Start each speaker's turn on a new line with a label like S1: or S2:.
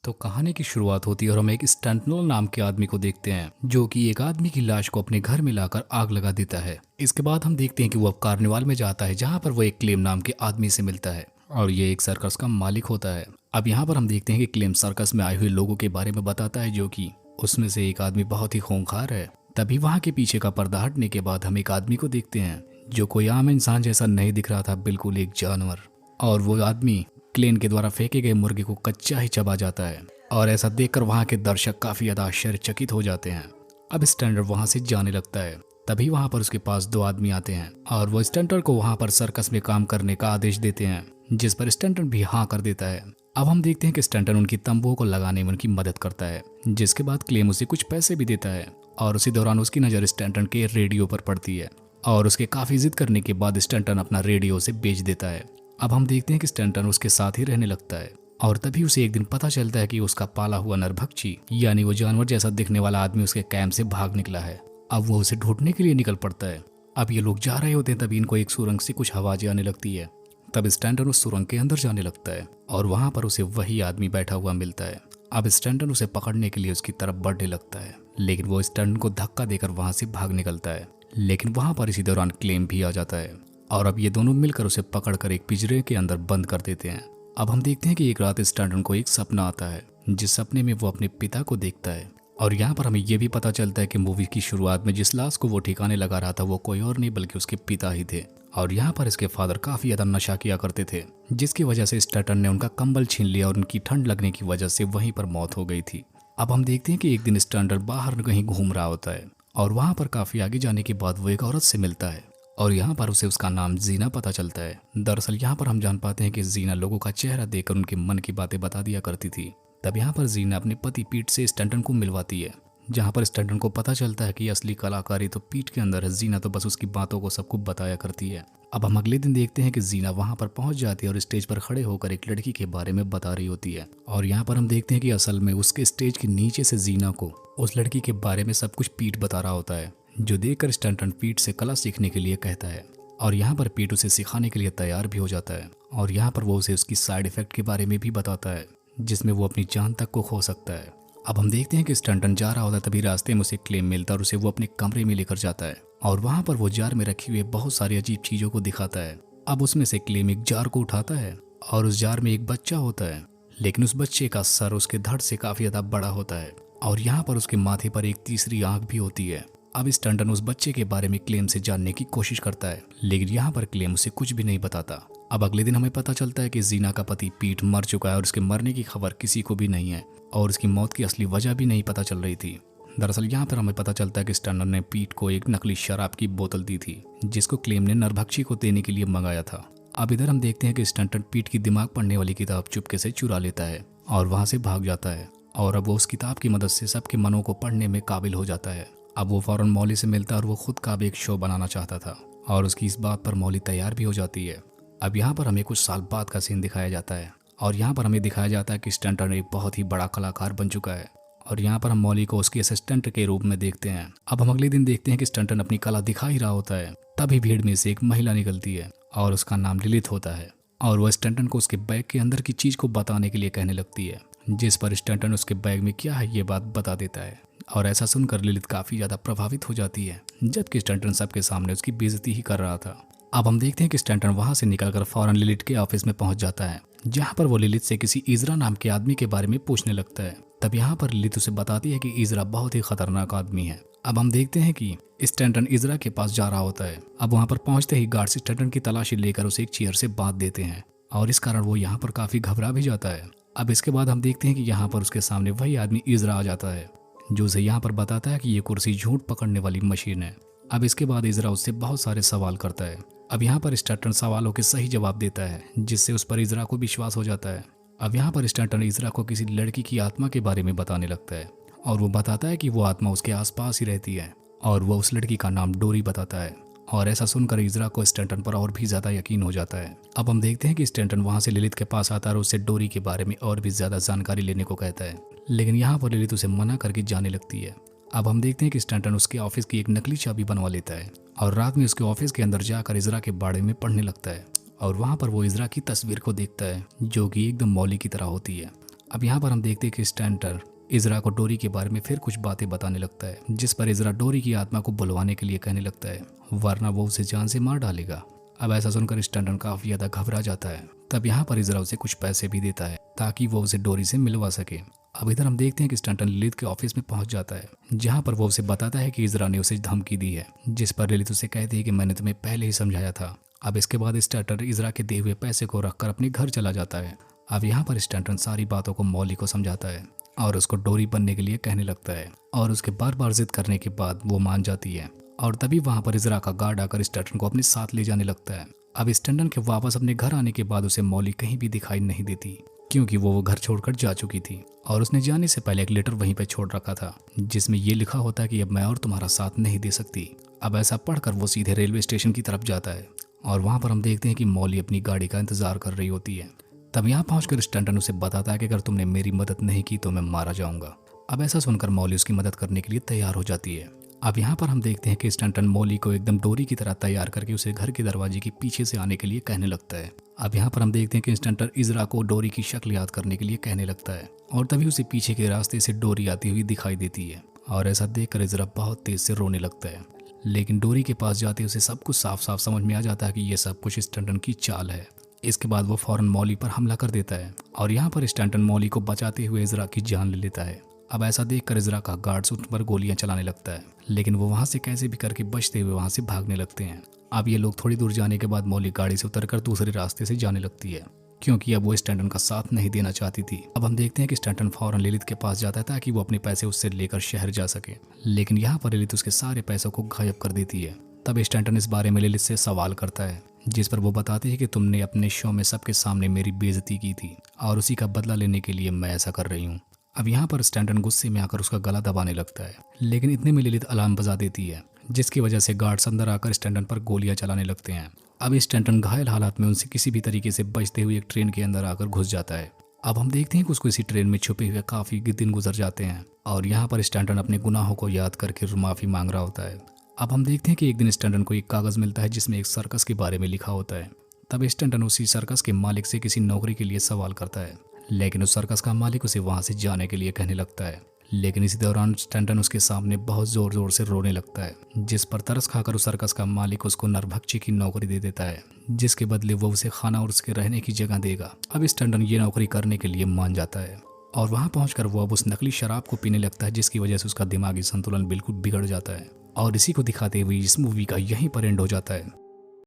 S1: तो कहानी की शुरुआत होती है और हम एक स्टैंटनल नाम के आदमी को देखते हैं जो कि एक आदमी की लाश को अपने घर में लाकर आग लगा देता है। इसके बाद हम देखते हैं कि वो अब कार्निवाल में जाता है जहाँ पर वो एक क्लेम नाम के आदमी से मिलता है और ये एक सर्कस का मालिक होता है। अब यहाँ पर हम देखते हैं कि क्लेम सर्कस में आए हुए लोगों के बारे में बताता है जो कि उसमें से एक आदमी बहुत ही खूंखार है। तभी वहाँ के पीछे का पर्दा हटने के बाद हम एक आदमी को देखते हैं जो कोई आम इंसान जैसा नहीं दिख रहा था, बिल्कुल एक जानवर। और वो आदमी क्लेन के द्वारा फेंके गए मुर्गे को कच्चा ही चबा जाता है और ऐसा देखकर वहाँ के दर्शक काफी ज्यादा आश्चर्यचकित हो जाते हैं। अब स्टैंडर्ड वहाँ से जाने लगता है। तभी वहाँ पर उसके पास दो आदमी आते हैं और वो स्टैंडर्ड को वहाँ पर सर्कस में काम करने का आदेश देते हैं, जिस पर स्टैंडर्ड भी हाँ कर देता है। अब हम देखते हैं कि स्टैंडर्ड उनकी तंबुओं को लगाने में उनकी मदद करता है, जिसके बाद क्लेम उसे कुछ पैसे भी देता है। और उसी दौरान उसकी नजर स्टैंडर्ड के रेडियो पर पड़ती है और उसके काफी जिद करने के बाद स्टैंटन अपना रेडियो उसे बेच देता है। अब हम देखते हैं कि स्टैंटन उसके साथ ही रहने लगता है और तभी उसे एक दिन पता चलता है कि उसका पाला हुआ नरभक्षी यानी वो जानवर जैसा दिखने वाला आदमी उसके कैंप से भाग निकला है। अब वो उसे ढूंढने के लिए निकल पड़ता है। अब ये लोग जा रहे होते हैं तभी इनको एक सुरंग से कुछ आवाजें आने लगती है। तब स्टैंटन उस सुरंग के अंदर जाने लगता है और वहां पर उसे वही आदमी बैठा हुआ मिलता है। अब स्टैंटन उसे पकड़ने के लिए उसकी तरफ बढ़ने लगता है, लेकिन वो स्टैंटन को धक्का देकर वहां से भाग निकलता है। लेकिन वहां पर इसी दौरान क्लेम भी आ जाता है और अब ये दोनों मिलकर उसे पकड़कर एक पिंजरे के अंदर बंद कर देते हैं। अब हम देखते हैं कि एक रात स्टैंटन को एक सपना आता है, जिस सपने में वो अपने पिता को देखता है। और यहाँ पर हमें ये भी पता चलता है कि मूवी की शुरुआत में जिस लाश को वो ठिकाने लगा रहा था वो कोई और नहीं बल्कि उसके पिता ही थे। और यहाँ पर इसके फादर काफी ज्यादा नशा किया करते थे, जिसकी वजह से स्टैंटन ने उनका कंबल छीन लिया और उनकी ठंड लगने की वजह से वहीं पर मौत हो गई थी। अब हम देखते हैं कि एक दिन स्टैंटन बाहर कहीं घूम रहा होता है और वहां पर काफी आगे जाने के बाद वो एक औरत से मिलता है और यहाँ पर उसे उसका नाम जीना पता चलता है। दरअसल यहाँ पर हम जान पाते हैं कि जीना लोगों का चेहरा देखकर उनके मन की बातें बता दिया करती थी। तब यहाँ पर जीना अपने पति पीट से स्टैंटन को मिलवाती है, जहाँ पर स्टैंटन को पता चलता है कि असली कलाकारी तो पीट के अंदर है, जीना तो बस उसकी बातों को सबको बताया करती है। अब हम अगले दिन देखते हैं कि जीना वहां पर पहुंच जाती है और स्टेज पर खड़े होकर एक लड़की के बारे में बता रही होती है। और यहाँ पर हम देखते हैं कि असल में उसके स्टेज के नीचे से जीना को उस लड़की के बारे में सब कुछ पीट बता रहा होता है, जो देखकर स्टैंटन पीट से कला सीखने के लिए कहता है। और यहाँ पर पीट उसे सिखाने के लिए तैयार भी हो जाता है और यहाँ पर वो उसे उसकी साइड इफेक्ट के बारे में भी बताता है, जिसमें वो अपनी जान तक को खो सकता है। अब हम देखते हैं कि स्टैंटन जा रहा होता है, तभी रास्ते में उसे क्लेम मिलता है और उसे वो अपने कमरे में लेकर जाता है और वहां पर वो जार में रखी हुई बहुत सारी अजीब चीजों को दिखाता है। अब उसमें से क्लेम एक जार को उठाता है और उस जार में एक बच्चा होता है, लेकिन उस बच्चे का सर उसके धड़ से काफी ज्यादा बड़ा होता है और यहाँ पर उसके माथे पर एक तीसरी आंख भी होती है। अब स्टैंटन उस बच्चे के बारे में क्लेम से जानने की कोशिश करता है, लेकिन यहाँ पर क्लेम उसे कुछ भी नहीं बताता। अब अगले दिन हमें पता चलता है कि जीना का पति पीट मर चुका है और उसके मरने की खबर किसी को भी नहीं है और उसकी मौत की असली वजह भी नहीं पता चल रही थी। दरअसल यहाँ पर हमें पता चलता है कि स्टैंटन ने पीट को एक नकली शराब की बोतल दी थी, जिसको क्लेम ने नरभक्षी को देने के लिए मंगाया था। अब इधर हम देखते हैं कि स्टैंटन पीट की दिमाग पढ़ने वाली किताब चुपके से चुरा लेता है और वहां से भाग जाता है और अब वो उस किताब की मदद से सबके मनों को पढ़ने में काबिल हो जाता है। अब वो फौरन मौली से मिलता है और वो खुद का भी एक शो बनाना चाहता था और उसकी इस बात पर मौली तैयार भी हो जाती है। अब यहाँ पर हमें कुछ साल बाद का सीन दिखाया जाता है और यहाँ पर हमें दिखाया जाता है कि स्टैंटन एक बहुत ही बड़ा कलाकार बन चुका है और यहाँ पर हम मौली को उसके असिस्टेंट के रूप में देखते हैं। अब हम अगले दिन देखते हैं कि स्टैंटन अपनी कला दिखा ही रहा होता है, तभी भीड़ में से एक महिला निकलती है और उसका नाम लिलित होता है और वह स्टैंटन को उसके बैग के अंदर की चीज को बताने के लिए कहने लगती है, जिस पर स्टैंटन उसके बैग में क्या है ये बात बता देता है और ऐसा सुनकर लिलित काफी ज्यादा प्रभावित हो जाती है, जबकि स्टैंटन सबके सामने उसकी बेइज्जती ही कर रहा था। अब हम देखते हैं कि स्टैंटन वहां से निकलकर फौरन लिलित के ऑफिस में पहुंच जाता है, जहां पर वो लिलित से किसी इजरा नाम के आदमी के बारे में पूछने लगता है। तब यहाँ पर लिलित उसे बताती है कि इजरा बहुत ही खतरनाक आदमी है। अब हम देखते हैं कि स्टैंटन इजरा के पास जा रहा होता है। अब वहां पर पहुंचते ही गार्ड स्टैंटन की तलाशी लेकर उसे एक चेयर से बांध देते हैं और इस कारण वो यहाँ पर काफी घबरा भी जाता है। अब इसके बाद हम देखते हैं कि यहाँ पर उसके सामने वही आदमी इजरा आ जाता है, जो उसे यहाँ पर बताता है कि ये कुर्सी झूठ पकड़ने वाली मशीन है। अब इसके बाद इजरा उससे बहुत सारे सवाल करता है। अब यहाँ पर स्टैंटन सवालों के सही जवाब देता है, जिससे उस पर इजरा को विश्वास हो जाता है। अब यहाँ पर स्टैंटन इजरा को किसी लड़की की आत्मा के बारे में बताने लगता है और वो बताता है कि वो आत्मा उसके आसपास ही रहती है और वो उस लड़की का नाम डोरी बताता है और ऐसा सुनकर इजरा को स्टैंटन पर और भी ज्यादा यकीन हो जाता है। अब हम देखते हैं कि स्टैंटन वहां से लिलित के पास आता है और उससे डोरी के बारे में और भी ज्यादा जानकारी लेने को कहता है, लेकिन यहाँ पर लिलित उसे मना करके जाने लगती है। अब हम देखते हैं कि स्टैंटन उसके ऑफिस की एक नकली चाबी बनवा लेता है और रात में उसके ऑफिस के अंदर जाकर इजरा के बारे में पढ़ने लगता है और वहां पर वो इजरा की तस्वीर को देखता है, जो कि एकदम मौली की तरह होती है। अब यहाँ पर हम देखते हैं कि स्टैंटन इजरा को डोरी के बारे में फिर कुछ बातें बताने लगता है, जिस पर इजरा डोरी की आत्मा को बुलवाने के लिए कहने लगता है, वरना वो उसे जान से मार डालेगा। अब ऐसा सुनकर स्टैंटन काफी ज्यादा घबरा जाता है। तब यहाँ पर इजरा उसे कुछ पैसे भी देता है ताकि वो उसे डोरी से मिलवा सके। अब इधर हम देखते हैं कि स्टैंटन लिलिथ के ऑफिस में पहुंच जाता है, जहां पर वो उसे बताता है कि इजरा ने उसे धमकी दी है, जिस पर लिलिथ उसे कहती है कि मैंने तुम्हें पहले ही समझाया था। अब इसके बाद स्टैंटन इजरा के दिए हुए पैसे को रखकर अपने घर चला जाता है। अब यहाँ पर स्टैंटन सारी बातों को मॉली को समझाता है और उसको डोरी बनने के लिए कहने लगता है, और उसके बार बार जिद करने के बाद वो मान जाती है। और तभी वहां पर इजरा का गार्ड आकर स्टैंटन को अपने साथ ले जाने लगता है। अब स्टैंटन के वापस अपने घर आने के बाद उसे मॉली कहीं भी दिखाई नहीं देती, क्योंकि वो घर छोड़कर जा चुकी थी और उसने जाने से पहले एक लेटर वहीं पे छोड़ रखा था, जिसमें ये लिखा होता है कि अब मैं और तुम्हारा साथ नहीं दे सकती। अब ऐसा पढ़कर वो सीधे रेलवे स्टेशन की तरफ जाता है और वहां पर हम देखते हैं कि मॉली अपनी गाड़ी का इंतजार कर रही होती है। तब यहाँ पहुंचकर स्टैंटन उसे बताता है कि अगर तुमने मेरी मदद नहीं की तो मैं मारा जाऊंगा। अब ऐसा सुनकर मॉली उसकी मदद करने के लिए तैयार हो जाती है। अब यहाँ पर हम देखते हैं कि स्टैंटन मॉली को एकदम डोरी की तरह तैयार करके उसे घर के दरवाजे के पीछे से आने के लिए कहने लगता है। अब यहाँ पर हम देखते हैं कि स्टैंटन इजरा को डोरी की शक्ल याद करने के लिए कहने लगता है और तभी उसे पीछे के रास्ते से डोरी आती हुई दिखाई देती है और ऐसा देखकर इजरा बहुत तेज से रोने लगता है। लेकिन डोरी के पास जाते उसे सब कुछ साफ साफ समझ में आ जाता है कि ये सब कुछ स्टैंटन की चाल है। इसके बाद वो फौरन मॉली पर हमला कर देता है और यहाँ पर स्टैंटन मॉली को बचाते हुए इजरा की जान ले लेता है। अब ऐसा देखकर इजरा का गार्ड्स उन पर गोलियां चलाने लगता है, लेकिन वो वहां से कैसे भी करके बचते हुए वहां से भागने लगते हैं। अब ये लोग थोड़ी दूर जाने के बाद मॉली गाड़ी से उतरकर दूसरे रास्ते से जाने लगती है, क्योंकि अब वो स्टैंटन का साथ नहीं देना चाहती थी। अब हम देखते हैं कि स्टैंटन फौरन लिलिथ के पास जाता है ताकि वो अपने पैसे उससे लेकर शहर जा सके, लेकिन यहाँ पर लिलिथ उसके सारे पैसों को गायब कर देती है। तब स्टैंटन इस बारे में लिलिथ से सवाल करता है, जिस पर वो बताती है कि तुमने अपने शो में सबके सामने मेरी बेइज्जती की थी और उसी का बदला लेने के लिए मैं ऐसा कर रही हूँ। अब यहाँ पर स्टैंटन गुस्से में आकर उसका गला दबाने लगता है, लेकिन इतने में लिलिथ अलार्म बजा देती है, जिसकी वजह से गार्ड्स अंदर आकर स्टैंटन पर गोलियां चलाने लगते हैं। अब स्टैंटन घायल हालात में उनसे किसी भी तरीके से बचते हुए एक ट्रेन के अंदर आकर घुस जाता है। अब हम देखते हैं कि उसको इसी ट्रेन में छुपे हुए काफी दिन गुजर जाते हैं और यहाँ पर स्टैंटन अपने गुनाहों को याद करके माफी मांग रहा होता है। अब हम देखते हैं कि एक दिन स्टैंटन को एक कागज मिलता है जिसमें एक सर्कस के बारे में लिखा होता है। तब स्टैंटन उसी सर्कस के मालिक से किसी नौकरी के लिए सवाल करता है, लेकिन उस सर्कस का मालिक उसे वहां से जाने के लिए कहने लगता है। लेकिन इसी दौरान स्टैंटन उसके सामने बहुत जोर जोर से रोने लगता है, जिस पर तरस खाकर उस सर्कस का मालिक उसको नरभक्षी की नौकरी दे देता है, जिसके बदले वो उसे खाना और उसके रहने की जगह देगा। अब स्टैंटन ये नौकरी करने के लिए मान जाता है और वहां पहुंचकर वो अब उस नकली शराब को पीने लगता है, जिसकी वजह से उसका दिमागी संतुलन बिल्कुल बिगड़ जाता है। और इसी को दिखाते हुए इस मूवी का यहीं पर एंड हो जाता है।